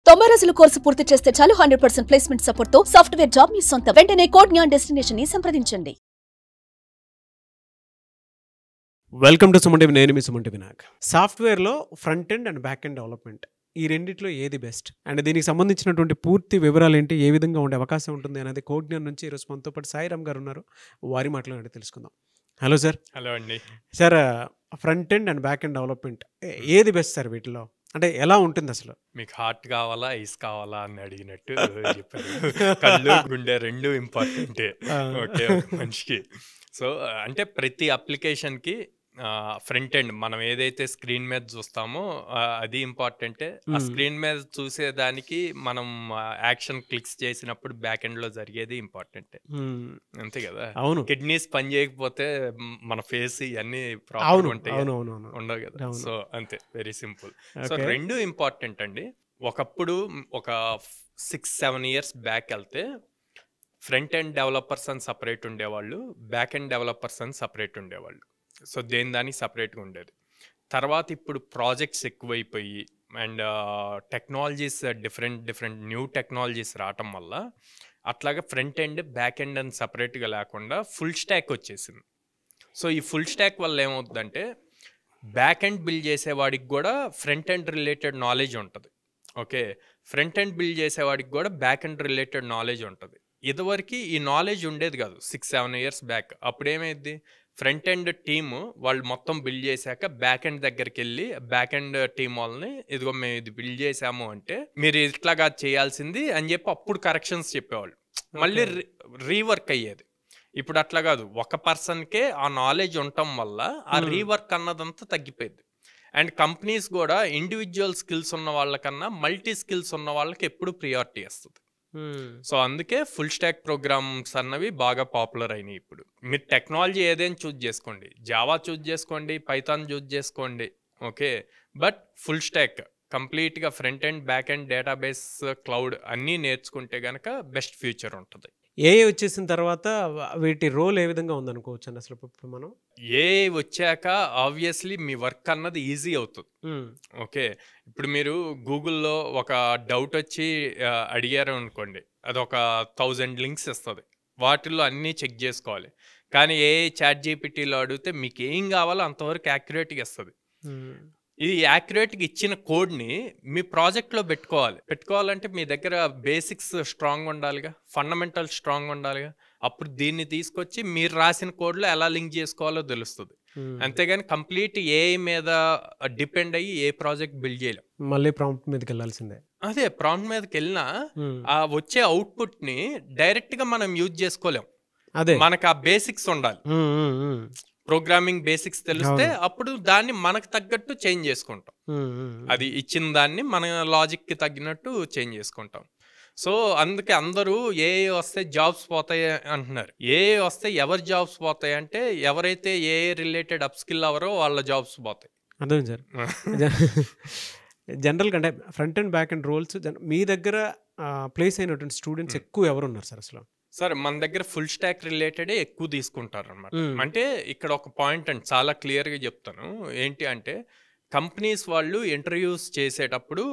90 రోజుల కోర్సు పూర్తి చేస్తే చాలు 100% ప్లేస్మెంట్ సపోర్ట్ తో సాఫ్ట్వేర్ జాబ్ మీ సొంతం. వెంటనే కోడ్ జ్ఞాన్ డెస్టినేషన్ ని సంప్రదించండి. Welcome to Suman TV. నేను మీ సుమన్ టీవీ వినాయక్. సాఫ్ట్వేర్లో front end and back end development, ఈ రెండిట్లో ఏది బెస్ట్ అండ్ దీనికి సంబంధించినటువంటి పూర్తి వివరాలు ఏంటి, ఏ విధంగా ఉండే అవకాశం ఉంటుంది అనేది కోడ్ జ్ఞాన్ నుంచి ఈరోజు మనతో పాటు సాయిరామ్ గారు ఉన్నారు. వారి మాటలు తెలుసుకుందాం. Hello sir. హలో అండి. Sir, front end and back end development ఏది బెస్ట్ సార్? వీటిలో అంటే ఎలా ఉంటుంది అసలు? మీకు హార్ట్ కావాలా ఐస్ కావాలా అని అడిగినట్టు చెప్పారు. కళ్ళు గుండె రెండు ఇంపార్టెంటే ఓకే మనిషికి. సో అంటే ప్రతి అప్లికేషన్కి ఫ్రంట్ ఎండ్ మనం ఏదైతే స్క్రీన్ మీద చూస్తామో అది ఇంపార్టెంటే. ఆ స్క్రీన్ మీద చూసేదానికి మనం యాక్షన్ క్లిక్స్ చేసినప్పుడు బ్యాక్ ఎండ్ లో జరిగేది ఇంపార్టెంటే, అంతే కదా. అవును. కిడ్నీస్ పని చేయకపోతే మన ఫేస్ ఇవన్నీ ప్రాబ్లం ఉంటాయి, ఉండవు కదా. సో అంతే, వెరీ సింపుల్. సో రెండు ఇంపార్టెంట్ అండి. ఒకప్పుడు ఒక 6-7 years బ్యాక్ వెళ్తే ఫ్రంట్ ఎండ్ డెవలపర్స్ అని సపరేట్ ఉండేవాళ్ళు, బ్యాక్ ఎండ్ డెవలపర్స్ అని సపరేట్ ఉండేవాళ్ళు. సో దానికి సపరేట్గా ఉండేది. తర్వాత ఇప్పుడు ప్రాజెక్ట్స్ ఎక్కువైపోయి and technologies different new technologies రావటం వల్ల అట్లాగా ఫ్రంట్ ఎండ్ బ్యాక్ ఎండ్ అని సపరేట్గా లేకుండా ఫుల్ స్టాక్ వచ్చేసింది. సో ఈ ఫుల్ స్టాక్ వల్ల ఏమవుతుందంటే బ్యాక్ ఎండ్ బిల్డ్ చేసేవాడికి కూడా ఫ్రంట్ ఎండ్ రిలేటెడ్ నాలెడ్జ్ ఉంటుంది. ఓకే, ఫ్రంట్ ఎండ్ బిల్డ్ చేసేవాడికి కూడా బ్యాక్ ఎండ్ రిలేటెడ్ నాలెడ్జ్ ఉంటుంది. ఇదివరకు ఈ నాలెడ్జ్ ఉండేది కాదు 6-7 years బ్యాక్. అప్పుడు ఏమైంది, ఫ్రంట్ ఎండ్ టీము వాళ్ళు మొత్తం బిల్డ్ చేశాక బ్యాక్ ఎండ్ దగ్గరికి వెళ్ళి బ్యాక్ ఎండ్ టీమ్ వాళ్ళని ఇదిగో మేము ఇది బిల్డ్ చేసాము అంటే మీరు ఇట్లాగా చేయాల్సింది అని చెప్పి అప్పుడు కరెక్షన్స్ చెప్పేవాళ్ళు, మళ్ళీ రీవర్క్ అయ్యేది. ఇప్పుడు అట్లా కాదు, ఒక పర్సన్కే ఆ నాలెడ్జ్ ఉండటం వల్ల ఆ రీవర్క్ అన్నదంతా తగ్గిపోయింది. అండ్ కంపెనీస్ కూడా ఇండివిజువల్ స్కిల్స్ ఉన్న వాళ్ళకన్నా మల్టీ స్కిల్స్ ఉన్న వాళ్ళకి ఎప్పుడు ప్రియారిటీ ఇస్తుంది. సో అందుకే ఫుల్ స్టాక్ ప్రోగ్రామ్స్ అన్నవి బాగా పాపులర్ అయినాయి. ఇప్పుడు మీరు టెక్నాలజీ ఏదైనా చూజ్ చేసుకోండి, జావా చూజ్ చేసుకోండి, పైథాన్ చూజ్ చేసుకోండి, ఓకే, బట్ ఫుల్ స్టాక్ కంప్లీట్గా front end back end database cloud అన్నీ నేర్చుకుంటే కనుక బెస్ట్ ఫ్యూచర్ ఉంటుంది. ఏఐ వచ్చేసిన తర్వాత వీటి రోల్ ఏ విధంగా ఉందనుకోవచ్చు అండి అసలు? ఇప్పుడు మనం ఏఐ వచ్చాక ఆబ్వియస్లీ మీ వర్క్ అన్నది ఈజీ అవుతుంది. ఓకే, ఇప్పుడు మీరు గూగుల్లో ఒక డౌట్ వచ్చి అడిగారు అనుకోండి, అది ఒక 1000 లింక్స్ ఇస్తుంది, వాటిల్లో అన్నీ చెక్ చేసుకోవాలి. కానీ ఏఐ చాట్ జీపీటీలో అడిగితే మీకు ఏం కావాలో అంతవరకు యాక్యురేట్గా ఇస్తుంది. ఇది యాక్యురేట్గా ఇచ్చిన కోడ్ని మీ ప్రాజెక్ట్లో పెట్టుకోవాలంటే మీ దగ్గర బేసిక్స్ స్ట్రాంగ్ ఉండాలిగా, ఫండమెంటల్ స్ట్రాంగ్ ఉండాలిగా. అప్పుడు దీన్ని తీసుకొచ్చి మీరు రాసిన కోడ్లో ఎలా లింక్ చేసుకోవాలో తెలుస్తుంది. అంతేగాని కంప్లీట్ ఏఐ మీద డిపెండ్ అయ్యి ఏ ప్రాజెక్ట్ బిల్డ్ చేయలేం. మళ్ళీ ప్రాంప్ట్ మీదకి వెళ్ళాల్సిందే. అదే, ప్రాంప్ట్ మీదకి వెళ్ళినా ఆ వచ్చే అవుట్పుట్ని డైరెక్ట్గా మనం యూజ్ చేసుకోలేం. అదే, మనకు ఆ బేసిక్స్ ఉండాలి, ప్రోగ్రామింగ్ బేసిక్స్ తెలిస్తే అప్పుడు దాన్ని మనకు తగ్గట్టు చేంజ్ చేసుకుంటాం. అది ఇచ్చిన దాన్ని మన లాజిక్కి తగ్గినట్టు చేంజ్ చేసుకుంటాం. సో అందుకే అందరూ ఏఐ వస్తే జాబ్స్ పోతాయి అంటున్నారు. ఏఐ వస్తే ఎవరి జాబ్స్ పోతాయి అంటే ఎవరైతే ఏఐ రిలేటెడ్ అప్ స్కిల్ అవరో వాళ్ళ జాబ్స్ పోతాయి. అర్థం సార్. జనరల్గా అంటే front end back end roles మీ దగ్గర ప్లేస్ అయినటువంటి స్టూడెంట్స్ ఎక్కువ ఎవరు ఉన్నారు సార్ అసలు? సార్ మన దగ్గర ఫుల్ స్టాక్ రిలేటెడే ఎక్కువ తీసుకుంటారు అనమాట. అంటే ఇక్కడ ఒక పాయింట్ అండి చాలా క్లియర్గా చెప్తాను. ఏంటి అంటే కంపెనీస్ వాళ్ళు ఇంటర్వ్యూస్ చేసేటప్పుడు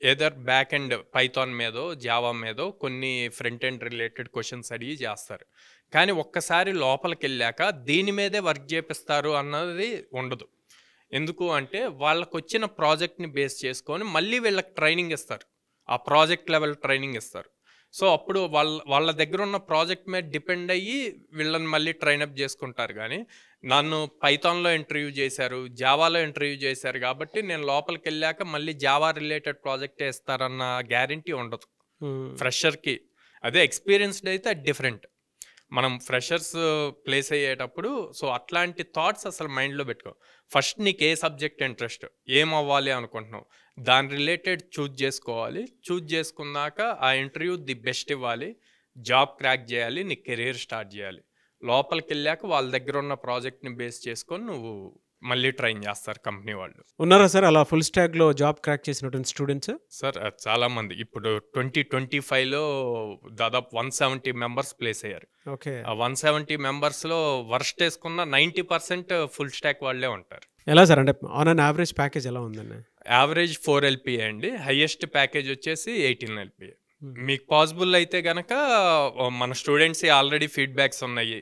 ఏదర్ బ్యాక్ ఎండ్ పైథాన్ మీదో జావా మీదో కొన్ని ఫ్రంట్ ఎండ్ రిలేటెడ్ క్వశ్చన్స్ అడిగి చేస్తారు. కానీ ఒక్కసారి లోపలికి వెళ్ళాక దీని మీదే వర్క్ చేపిస్తారు అన్నది ఉండదు. ఎందుకు అంటే వాళ్ళకు వచ్చిన ప్రాజెక్ట్ని బేస్ చేసుకొని మళ్ళీ వీళ్ళకి ట్రైనింగ్ ఇస్తారు, ఆ ప్రాజెక్ట్ లెవెల్ ట్రైనింగ్ ఇస్తారు. సో అప్పుడు వాళ్ళ దగ్గర ఉన్న ప్రాజెక్ట్ మీద డిపెండ్ అయ్యి వీళ్ళని మళ్ళీ ట్రైనప్ చేసుకుంటారు. కానీ నన్ను పైథాన్లో ఇంటర్వ్యూ చేశారు, జావాలో ఇంటర్వ్యూ చేశారు కాబట్టి నేను లోపలికి వెళ్ళాక మళ్ళీ జావా రిలేటెడ్ ప్రాజెక్టే ఇస్తారన్న గ్యారంటీ ఉండదు ఫ్రెషర్కి. అదే ఎక్స్పీరియన్స్డ్ అయితే అది డిఫరెంట్. మనం ఫ్రెషర్స్ ప్లేస్ అయ్యేటప్పుడు సో అట్లాంటి థాట్స్ అసలు మైండ్లో పెట్టుకో. ఫస్ట్ నీకు ఏ సబ్జెక్ట్ ఇంట్రెస్ట్, ఏం అవ్వాలి అనుకుంటున్నావు, దాని రిలేటెడ్ చూజ్ చేసుకోవాలి. చూజ్ చేసుకున్నాక ఆ ఇంటర్వ్యూ ది బెస్ట్ ఇవ్వాలి, జాబ్ క్రాక్ చేయాలి, నీ కెరీర్ స్టార్ట్ చేయాలి. లోపలికి వెళ్ళాక వాళ్ళ దగ్గర ఉన్న ప్రాజెక్ట్ని బేస్ చేసుకొని నువ్వు మళ్ళీ ట్రైన్ చేస్తారు కంపెనీ వాళ్ళు. ఉన్నారా సార్ అలా ఫుల్ స్టాక్లో జాబ్ క్రాక్ చేసినటువంటి స్టూడెంట్స్? సార్ చాలామంది ఇప్పుడు 2025లో దాదాపు 170 మెంబర్స్ ప్లేస్ అయ్యారు. ఓకే, ఆ 170 మెంబర్స్లో వర్స్ట్ వేసుకున్న 90% ఫుల్ స్టాక్ వాళ్ళే ఉంటారు. ఎలా సార్? అంటే ఆన్ అన్ యావరేజ్ ప్యాకేజ్ ఎలా ఉందండి? యావరేజ్ 4 LPA అండి, హైయెస్ట్ ప్యాకేజ్ వచ్చేసి 18 LPA. మీకు పాసిబుల్ అయితే గనక మన స్టూడెంట్స్ ఆల్రెడీ ఫీడ్బ్యాక్స్ ఉన్నాయి.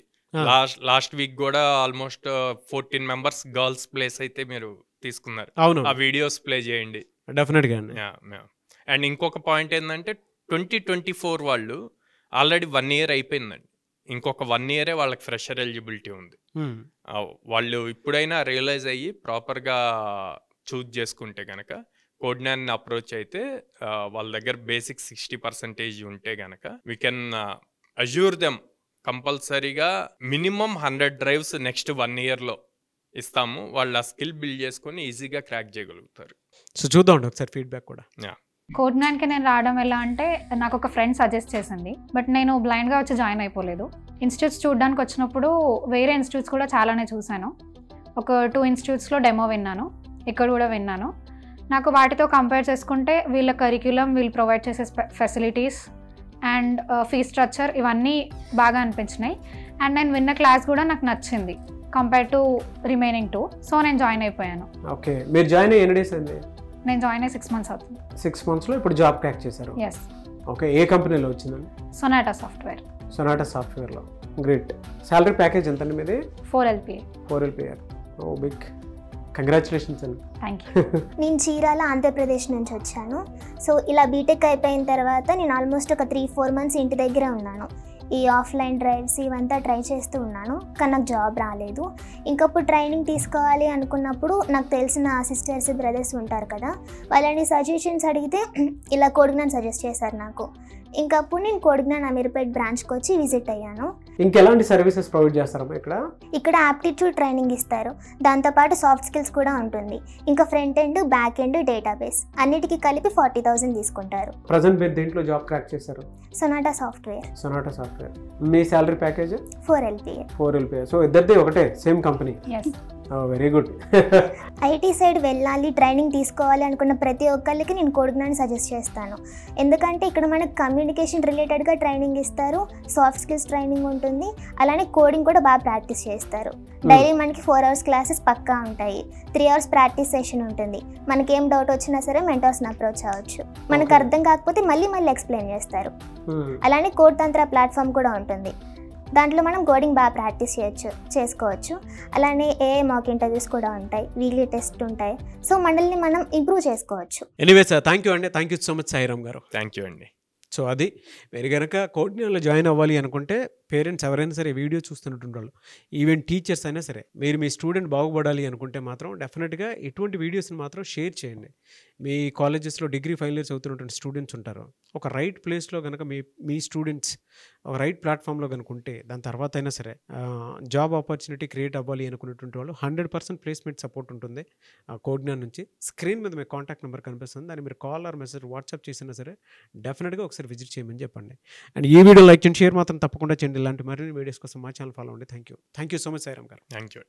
లాస్ట్ వీక్ కూడా ఆల్మోస్ట్ 14 మెంబర్స్ గర్ల్స్ ప్లేస్ అయితే మీరు తీసుకున్నారు. ఆ వీడియోస్ ప్లే చేయండి డెఫినెట్గా. అండ్ ఇంకొక పాయింట్ ఏంటంటే 2024 వాళ్ళు ఆల్రెడీ 1 year అయిపోయిందండి. ఇంకొక 1 year వాళ్ళకి ఫ్రెషర్ ఎలిజిబిలిటీ ఉంది. వాళ్ళు ఇప్పుడైనా రియలైజ్ అయ్యి ప్రాపర్గా చూజ్ చేసుకుంటే కనుక కోడ్నాన్ అప్రోచ్ అయితే వాళ్ళ దగ్గర బేసిక్ 60% ఉంటే గనక వీ కెన్ అజ్యూర్ దెమ్ కంపల్సరీగా మినిమం 100 drives నెక్స్ట్ 1 yearలో ఇస్తాము. వాళ్ళు ఆ స్కిల్ బిల్డ్ చేసుకొని ఈజీగా క్రాక్ చేయగలుగుతారు. సో చూద్దాం ఒకసారి ఫీడ్బ్యాక్ కూడా. కోడ్నాన్కి నేను రావడం ఎలా అంటే నాకు ఒక ఫ్రెండ్ సజెస్ట్ చేసింది, బట్ నేను బ్లైండ్గా వచ్చి జాయిన్ అయిపోలేదు. ఇన్స్టిట్యూట్స్ చూడడానికి వచ్చినప్పుడు వేరే ఇన్స్టిట్యూట్స్ కూడా చాలానే చూశాను. ఒక 2 ఇన్స్టిట్యూట్స్లో డెమో విన్నాను, ఇక్కడ కూడా విన్నాను. నాకు వాటితో కంపేర్ చేసుకుంటే వీళ్ళ కరిక్యులం, వీళ్ళు ప్రొవైడ్ చేసే ఫెసిలిటీస్ అండ్ ఫీ స్ట్రక్చర్ ఇవన్నీ బాగా అనిపించినాయి. అండ్ నేను విన్న క్లాస్ కూడా నాకు నచ్చింది కంపేర్ టు రిమైనింగ్ 2. సో నేను జాయిన్ అయిపోయాను. ఓకే, మీరు జాయిన్ అయ్యి ఎన్ని డేస్ అండి? నేను జాయిన్ అయ్యి 6 months అవుతుంది. 6 monthsలో ఇప్పుడు జాబ్ క్రాక్ చేశారు? ఎస్. ఓకే, ఏ కంపెనీలో వచ్చిందండి? Sonata Software. సొనాటా సాఫ్ట్వేర్లో. గ్రేట్. సాలరీ ప్యాకేజ్ ఎంత అండి మీది? 4 LPA. 4 LPA. ఓ బిగ్ కంగ్రాచులేషన్స్ అండి. Thank you. నేను చీరాల ఆంధ్రప్రదేశ్ నుంచి వచ్చాను. సో ఇలా బీటెక్ అయిపోయిన తర్వాత నేను ఆల్మోస్ట్ ఒక 3-4 months ఇంటి దగ్గర ఉన్నాను. ఈ ఆఫ్లైన్ డ్రైవ్స్ ఇవంతా ట్రై చేస్తూ ఉన్నాను, కానీ నాకు జాబ్ రాలేదు. ఇంకప్పుడు ట్రైనింగ్ తీసుకోవాలి అనుకున్నప్పుడు నాకు తెలిసిన సిస్టర్స్ బ్రదర్స్ ఉంటారు కదా, వాళ్ళని సజెషన్స్ అడిగితే ఇలా కోడ్నాన్ సజెస్ట్ చేశారు నాకు. ఇంకప్పుడు నేను కోడ్నాన్ అమీర్పేట్ బ్రాంచ్కి వచ్చి విజిట్ అయ్యాను. ఇంకెలాంటి సర్వీసెస్ ప్రొవైడ్ చేస్తారమ్మా ఇక్కడ? ఇక్కడ యాప్టిట్యూడ్ ట్రైనింగ్ ఇస్తారు, దాంతోపాటు సాఫ్ట్ స్కిల్స్ కూడా ఉంటుంది. ఇంకా front end, back end, database అన్నిటికీ కలిపి 40,000 తీసుకుంటారు. ప్రజెంట్ మీరు దేంట్లో జాబ్ క్రాక్ చేశారు? Sonata Software. Sonata Software. మీ salary package? 4 LPA. 4 LPA. So ఇద్దరిది ఒకటే, same company? Yes. Very good. IT side వెళ్ళాలి, ట్రైనింగ్ తీసుకోవాలి అనుకున్న ప్రతి ఒక్కరికి నేను కోడ్నాన్ సజెస్ట్ చేస్తాను. ఎందుకంటే ఇక్కడ మనకు కమ్యూనికేషన్ రిలేటెడ్గా ట్రైనింగ్ ఇస్తారు, సాఫ్ట్ స్కిల్స్ ట్రైనింగ్ ఉంటుంది, అలానే కోడింగ్ కూడా బాగా ప్రాక్టీస్ చేస్తారు. డైలీ మనకి 4 hours క్లాసెస్ పక్కా ఉంటాయి, 3 hours ప్రాక్టీస్ సెషన్ ఉంటుంది. మనకేం డౌట్ వచ్చినా సరే మెంటర్స్ని అప్రోచ్ అవ్వచ్చు. మనకు అర్థం కాకపోతే మళ్ళీ ఎక్స్ప్లెయిన్ చేస్తారు. అలానే కోడ్ తంత్ర ప్లాట్ఫామ్ కూడా ఉంటుంది, దాంట్లో మనం కోడింగ్ బాగా ప్రాక్టీస్ చేసుకోవచ్చు. అలానే ఏఐ మాక్ ఇంటర్వ్యూస్ కూడా ఉంటాయి, వీక్లీ టెస్ట్ ఉంటాయి. సో మనల్ని మనం ఇంప్రూవ్ చేసుకోవచ్చు. ఎనీవే సార్, థ్యాంక్ యూ అండి. Thank you so much Sairam గారు. థ్యాంక్ యూ అండి. సో అది మీరు కనుక కోడ్నాన్లో జాయిన్ అవ్వాలి అనుకుంటే పేరెంట్స్ ఎవరైనా సరే వీడియో చూస్తున్నటువంటి వాళ్ళు, ఈవెన్ టీచర్స్ అయినా సరే, మీరు మీ స్టూడెంట్ బాగుపడాలి అనుకుంటే మాత్రం డెఫినెట్గా ఇటువంటి వీడియోస్ని మాత్రం షేర్ చేయండి. మీ కాలేజెస్లో డిగ్రీ ఫైనల్ ఇయర్స్ అవుతున్నటువంటి స్టూడెంట్స్ ఉంటారు, ఒక రైట్ ప్లేస్లో కనుక మీ స్టూడెంట్స్ ఒక రైట్ ప్లాట్ఫామ్లో కనుక ఉంటే దాని తర్వాత అయినా సరే జాబ్ ఆపర్చునిటీ క్రియేట్ అవ్వాలి అనుకున్నటువంటి వాళ్ళు 100% ప్లేస్మెంట్ సపోర్ట్ ఉంటుంది కోడ్నాన్ నుంచి. స్క్రీన్ మీద మీ కాంటాక్ట్ నెంబర్ కనిపిస్తుంది, దాన్ని మీరు కాల్ ఆర్ మెసేజ్ వాట్సాప్ చేసినా సరే డెఫినెట్గా ఒకసారి విజిట్ చేయమని చెప్పండి. అండ్ ఈ వీడియో లైక్ చేయండి, షేర్ మాత్రం తప్పకుండా చేయండి. ఇలాంటి మరిన్ని వీడియోస్ కోసం మా ఛానల్ ఫాలో అవ్వండి. Thank you so much Sairam గారు. Thank you.